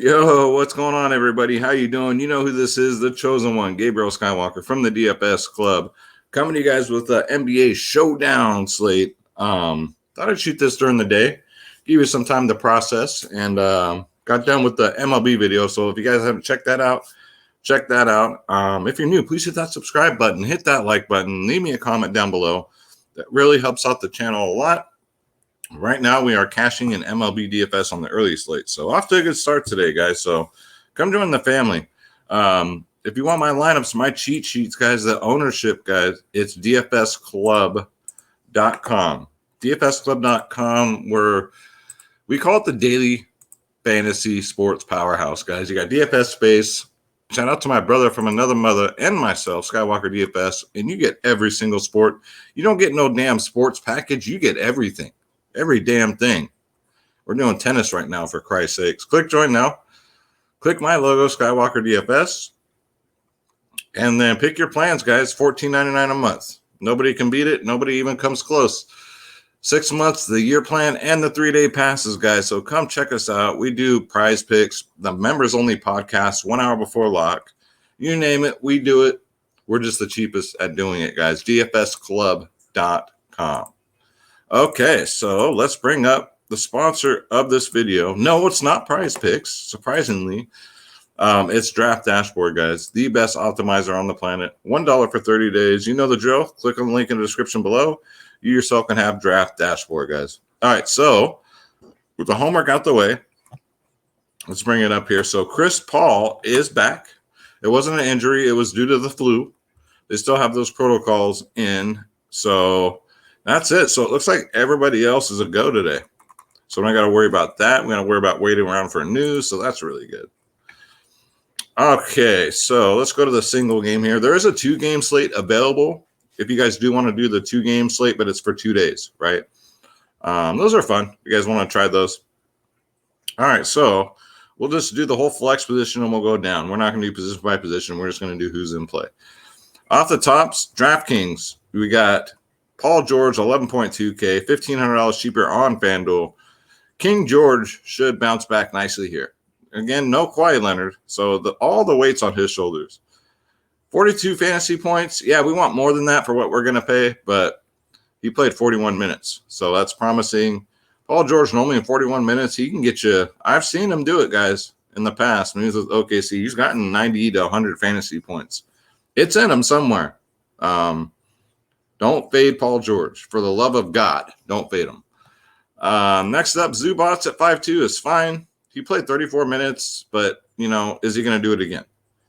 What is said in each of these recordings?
Yo, what's going on, everybody? How you doing? You know who this is, the chosen one, Gabriel Skywalker from the DFS Club, coming to you guys with the NBA showdown slate. Thought I'd shoot this during the day, give you some time to process, and got done with the MLB video. So if you guys haven't checked that out, check that out. If you're new, please hit that subscribe button, hit that like button, leave me a comment down below. That really helps out the channel a lot. Right now, we are cashing in MLB DFS on the early slate. So off to a good start today, guys. So come join the family. If you want my lineups, my cheat sheets, guys, the ownership, guys, it's dfsclub.com. dfsclub.com, where we call it the daily fantasy sports powerhouse, guys. You got DFS space. Shout out to my brother from another mother and myself, Skywalker DFS, and you get every single sport. You don't get no damn sports package. You get everything. Every damn thing. We're doing tennis right now, for Christ's sakes. Click join now. Click my logo, Skywalker DFS. And then pick your plans, guys. $14.99 a month. Nobody can beat it. Nobody even comes close. 6 months, the year plan, and the 3-day passes, guys. So come check us out. We do prize picks, the members-only podcast, 1 hour before lock. You name it, we do it. We're just the cheapest at doing it, guys. dfsclub.com. Okay, so let's bring up the sponsor of this video. No, it's not Prize Picks, surprisingly. It's Draft Dashboard, guys. The best optimizer on the planet. $1 for 30 days. You know the drill. Click on the link in the description below. You yourself can have Draft Dashboard, guys. All right, so with the homework out the way, let's bring it up here. So Chris Paul is back. It wasn't an injury. It was due to the flu. They still have those protocols in, so that's it. So it looks like everybody else is a go today. So we don't got to worry about that. We're going to worry about waiting around for news. So that's really good. Okay, so let's go to the single game here. There is a 2-game slate available if you guys do want to do the 2-game slate, but it's for 2 days, right? Those are fun. You guys want to try those? All right, so we'll just do the whole flex position and we'll go down. We're not going to do position by position. We're just going to do who's in play. Off the tops, DraftKings, we got Paul George, 11.2K, $1,500 cheaper on Fanduel. King George should bounce back nicely here. Again, no Kawhi Leonard, so all the weight's on his shoulders. 42 fantasy points. Yeah, we want more than that for what we're going to pay, but he played 41 minutes, so that's promising. Paul George, normally in 41 minutes, he can get you. I've seen him do it, guys, in the past. When he was with OKC, he's gotten 90 to 100 fantasy points. It's in him somewhere. Don't fade Paul George. For the love of God, don't fade him. Next up, Zubats at 5'2" is fine. He played 34 minutes, but, is he going to do it again?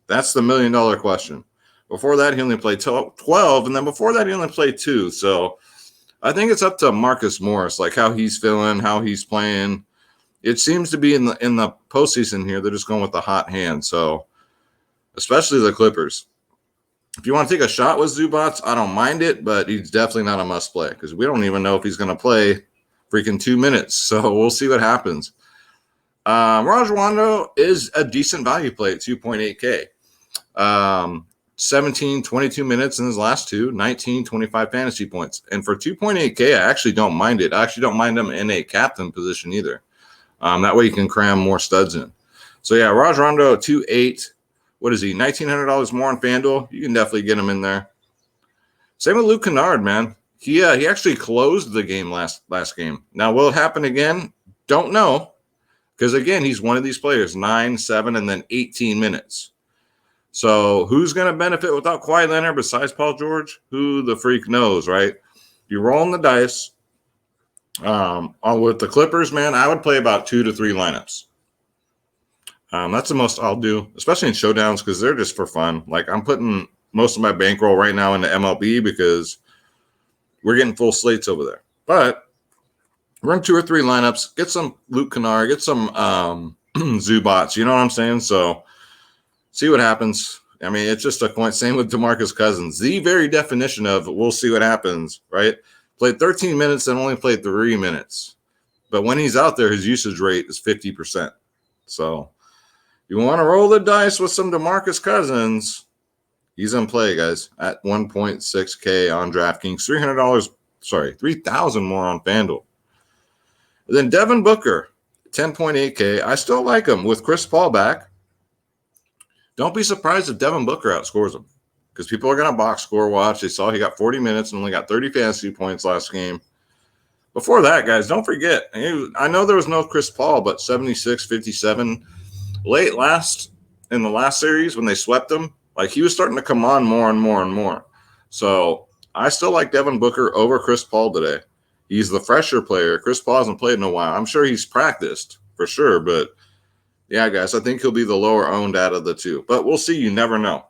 That's the million-dollar question. Before that, he only played 12, and then before that, he only played 2. So I think it's up to Marcus Morris, like how he's feeling, how he's playing. It seems to be in the postseason here, they're just going with the hot hand. So especially the Clippers. If you want to take a shot with Zubats, I don't mind it, but he's definitely not a must play because we don't even know if he's going to play freaking 2 minutes. So we'll see what happens. Rajon Rondo is a decent value play at 2.8K. 17, 22 minutes in his last 2, 19, 25 fantasy points. And for 2.8K, I actually don't mind it. I actually don't mind him in a captain position either. That way you can cram more studs in. So, yeah, Rajon Rondo at 2.8. What is he, $1,900 more on FanDuel? You can definitely get him in there. Same with Luke Kennard, man. He actually closed the game last game. Now, will it happen again? Don't know. Because, again, he's one of these players, 9, 7, and then 18 minutes. So who's going to benefit without Kawhi Leonard besides Paul George? Who the freak knows, right? You're rolling the dice. With the Clippers, man, I would play about 2 to 3 lineups. That's the most I'll do, especially in showdowns because they're just for fun. Like I'm putting most of my bankroll right now into MLB because we're getting full slates over there. But run 2 or 3 lineups, get some Luke Kennard, get some Zubats, you know what I'm saying? So see what happens. I mean, it's just a point. Same with DeMarcus Cousins. The very definition of we'll see what happens, right? Played 13 minutes and only played 3 minutes. But when he's out there, his usage rate is 50%. So you want to roll the dice with some DeMarcus Cousins. He's in play, guys, at 1.6K on DraftKings. $3,000 more on FanDuel. And then Devin Booker 10.8K. I still like him with Chris Paul back. Don't be surprised if Devin Booker outscores him because people are going to box score watch. They saw he got 40 minutes and only got 30 fantasy points last game. Before that, guys, don't forget. I know there was no Chris Paul, but 76, 57. Late in the last series when they swept him, like he was starting to come on more and more and more. So I still like Devin Booker over Chris Paul today. He's the fresher player. Chris Paul hasn't played in a while. I'm sure he's practiced for sure, but yeah, guys, I think he'll be the lower owned out of the two. But we'll see. You never know.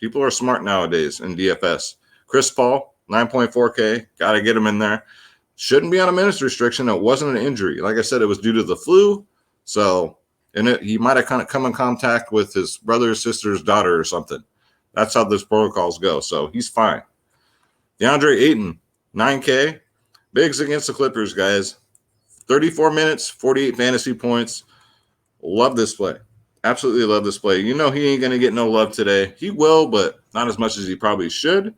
People are smart nowadays in DFS. Chris Paul, 9.4K. Got to get him in there. Shouldn't be on a minutes restriction. It wasn't an injury. Like I said, it was due to the flu. So, he might have kind of come in contact with his brother or sister's daughter or something. That's how those protocols go. So he's fine. DeAndre Ayton, 9K. Bigs against the Clippers, guys. 34 minutes, 48 fantasy points. Love this play. Absolutely love this play. You know he ain't going to get no love today. He will, but not as much as he probably should.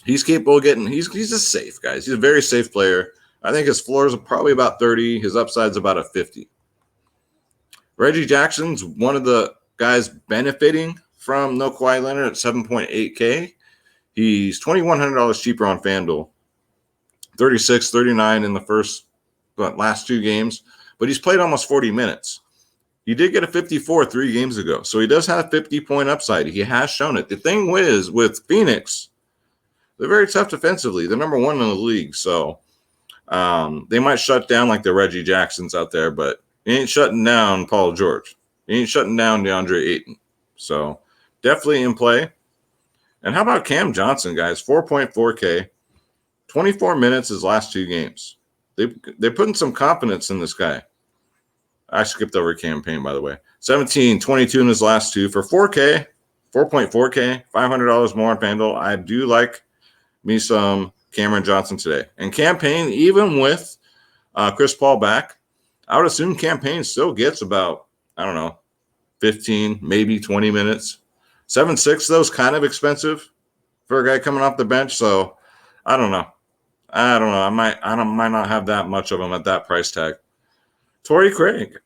He's capable of getting – he's just safe, guys. He's a very safe player. I think his floor is probably about 30. His upside's about a 50. Reggie Jackson's one of the guys benefiting from no Kawhi Leonard at 7.8K. He's $2,100 cheaper on Fanduel. 36, 39 in the last two games. But he's played almost 40 minutes. He did get a 54 3 games ago. So he does have 50-point upside. He has shown it. The thing is, with Phoenix, they're very tough defensively. They're number one in the league. So they might shut down like the Reggie Jacksons out there, but he ain't shutting down Paul George. He ain't shutting down DeAndre Ayton. So definitely in play. And how about Cam Johnson, guys? 4.4K. 24 minutes his last two games. They're putting some confidence in this guy. I skipped over campaign, by the way. 17, 22 in his last two for 4K, 4.4K, $500 more on Fanduel. I do like me some Cameron Johnson today. And campaign, even with Chris Paul back, I would assume campaign still gets about, 15, maybe 20 minutes. 7.6, though, is kind of expensive for a guy coming off the bench. So I don't know. I might not have that much of him at that price tag. Torrey Craig,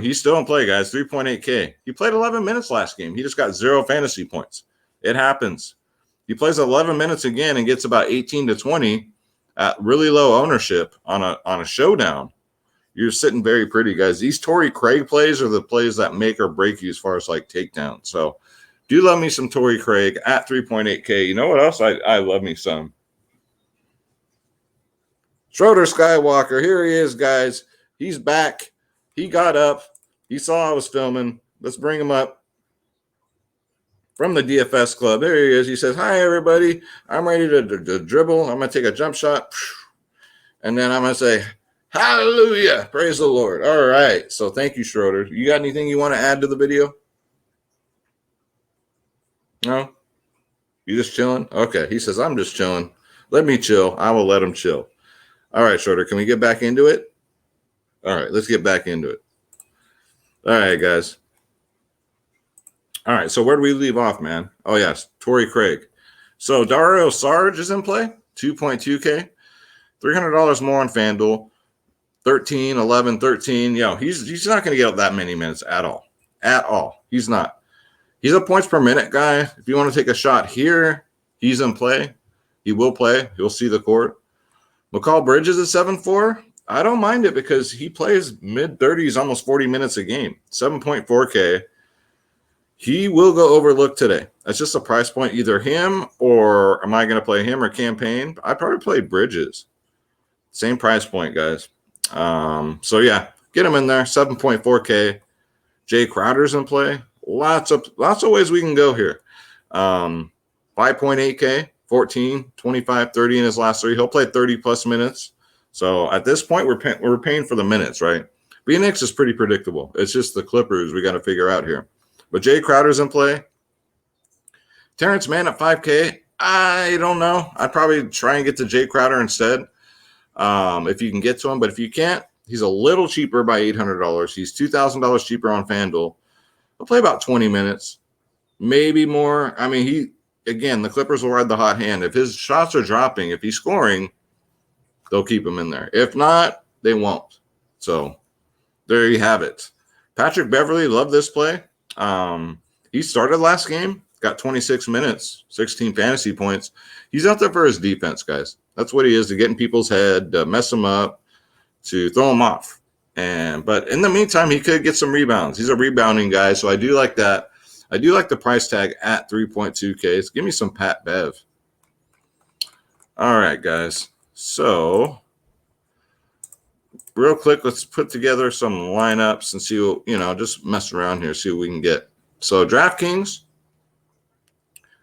he's still in play, guys. 3.8K. He played 11 minutes last game. He just got 0 fantasy points. It happens. He plays 11 minutes again and gets about 18 to 20 at really low ownership on a showdown. You're sitting very pretty, guys. These Torrey Craig plays are the plays that make or break you as far as like takedown. So do love me some Torrey Craig at 3.8K. You know what else? I love me some. Schroeder Skywalker, here he is, guys. He's back. He got up. He saw I was filming. Let's bring him up from the DFS club. There he is. He says, hi, everybody. I'm ready to dribble. I'm going to take a jump shot. And then I'm going to say, hallelujah. Praise the Lord. All right. So thank you, Schroeder. You got anything you want to add to the video? No? You just chilling? Okay. He says, I'm just chilling. Let me chill. I will let him chill. All right, Schroeder, can we get back into it? All right, let's get back into it. All right, guys. All right, so where do we leave off, man? Oh, yes, Torrey Craig. So Dario Saric is in play, 2.2K, $300 more on Fanduel, 13, 11, 13. He's not going to get that many minutes at all. At all. He's not. He's a points per minute guy. If you want to take a shot here, he's in play. He will play. He'll see the court. McCall Bridges is 7.4. I don't mind it because he plays mid-30s, almost 40 minutes a game. 7.4K. He will go overlooked today. That's just a price point. Either him or am I going to play him or campaign? I'd probably play Bridges. Same price point, guys. So, yeah, get him in there. 7.4K. Jay Crowder's in play. Lots of ways we can go here. 5.8K. 14, 25, 30 in his last three. He'll play 30-plus minutes. So at this point, we're paying for the minutes, right? Phoenix is pretty predictable. It's just the Clippers we got to figure out here. But Jay Crowder's in play. Terrence Mann at 5K. I don't know. I'd probably try and get to Jay Crowder instead if you can get to him. But if you can't, he's a little cheaper by $800. He's $2,000 cheaper on Fanduel. He'll play about 20 minutes, maybe more. I mean, Again, the Clippers will ride the hot hand. If his shots are dropping, if he's scoring, they'll keep him in there. If not, they won't. So there you have it. Patrick Beverly, love this play. He started last game, got 26 minutes, 16 fantasy points. He's out there for his defense, guys. That's what he is, to get in people's head, to mess them up, to throw them off. But in the meantime, he could get some rebounds. He's a rebounding guy, so I do like that. I do like the price tag at 3.2K. Give me some Pat Bev. All right, guys. So real quick, let's put together some lineups and see what, just mess around here, see what we can get. So DraftKings,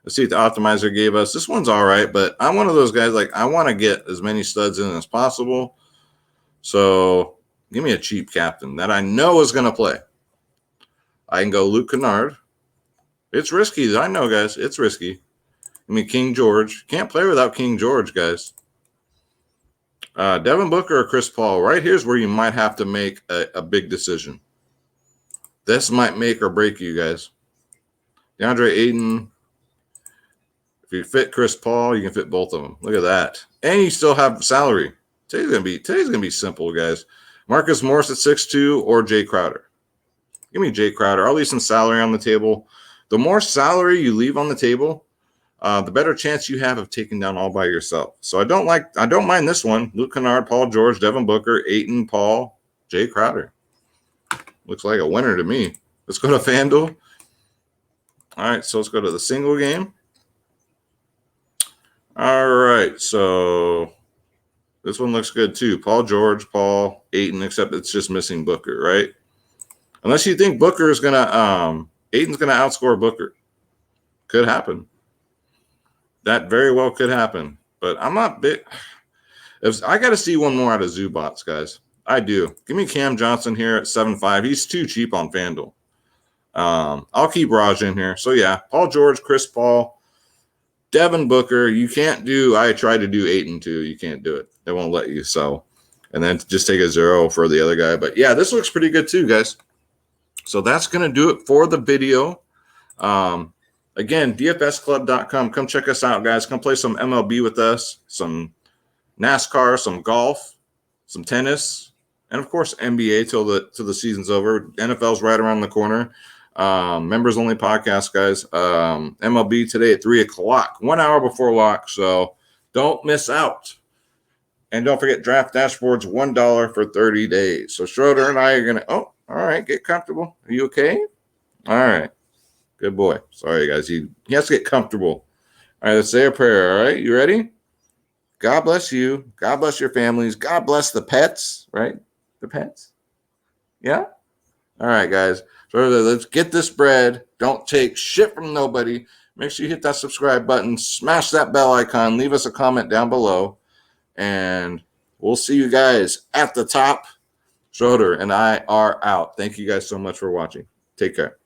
let's see what the optimizer gave us. This one's all right, but I'm one of those guys, like, I want to get as many studs in as possible. So give me a cheap captain that I know is going to play. I can go Luke Kennard. It's risky. I know, guys. It's risky. I mean, King George. Can't play without King George, guys. Devin Booker or Chris Paul. Right here's where you might have to make a big decision. This might make or break you, guys. DeAndre Ayton. If you fit Chris Paul, you can fit both of them. Look at that. And you still have salary. Today's gonna be simple, guys. Marcus Morris at 6'2" or Jay Crowder. Give me Jay Crowder. I'll leave some salary on the table. The more salary you leave on the table, the better chance you have of taking down all by yourself. So I don't mind this one. Luke Kennard, Paul George, Devin Booker, Ayton, Paul, Jay Crowder. Looks like a winner to me. Let's go to FanDuel. All right, so let's go to the single game. All right, so this one looks good too. Paul George, Paul, Ayton, except it's just missing Booker, right? Unless you think Booker is gonna Ayton's gonna outscore Booker. Could happen. That very well could happen. But I'm not big. I got to see one more out of Zubats, guys. I do. Give me Cam Johnson here at 7.5. He's too cheap on FanDuel. I'll keep Raj in here. So, yeah, Paul George, Chris Paul, Devin Booker. You can't do – I tried to do Ayton too. You can't do it. They won't let you. So, and then just take a 0 for the other guy. But, yeah, this looks pretty good too, guys. So, that's going to do it for the video. Again, dfsclub.com. Come check us out, guys. Come play some MLB with us, some NASCAR, some golf, some tennis, and, of course, NBA till the season's over. NFL's right around the corner. Members-only podcast, guys. MLB today at 3 o'clock, 1 hour before lock, so don't miss out. And don't forget, Draft Dashboard's $1 for 30 days. So Schroeder and I are going to – oh, all right, get comfortable. Are you okay? All right. Good boy. Sorry, guys. He has to get comfortable. All right, let's say a prayer. All right, you ready? God bless you. God bless your families. God bless the pets, right? The pets? Yeah? All right, guys. So let's get this bread. Don't take shit from nobody. Make sure you hit that subscribe button. Smash that bell icon. Leave us a comment down below. And we'll see you guys at the top. Schroeder and I are out. Thank you guys so much for watching. Take care.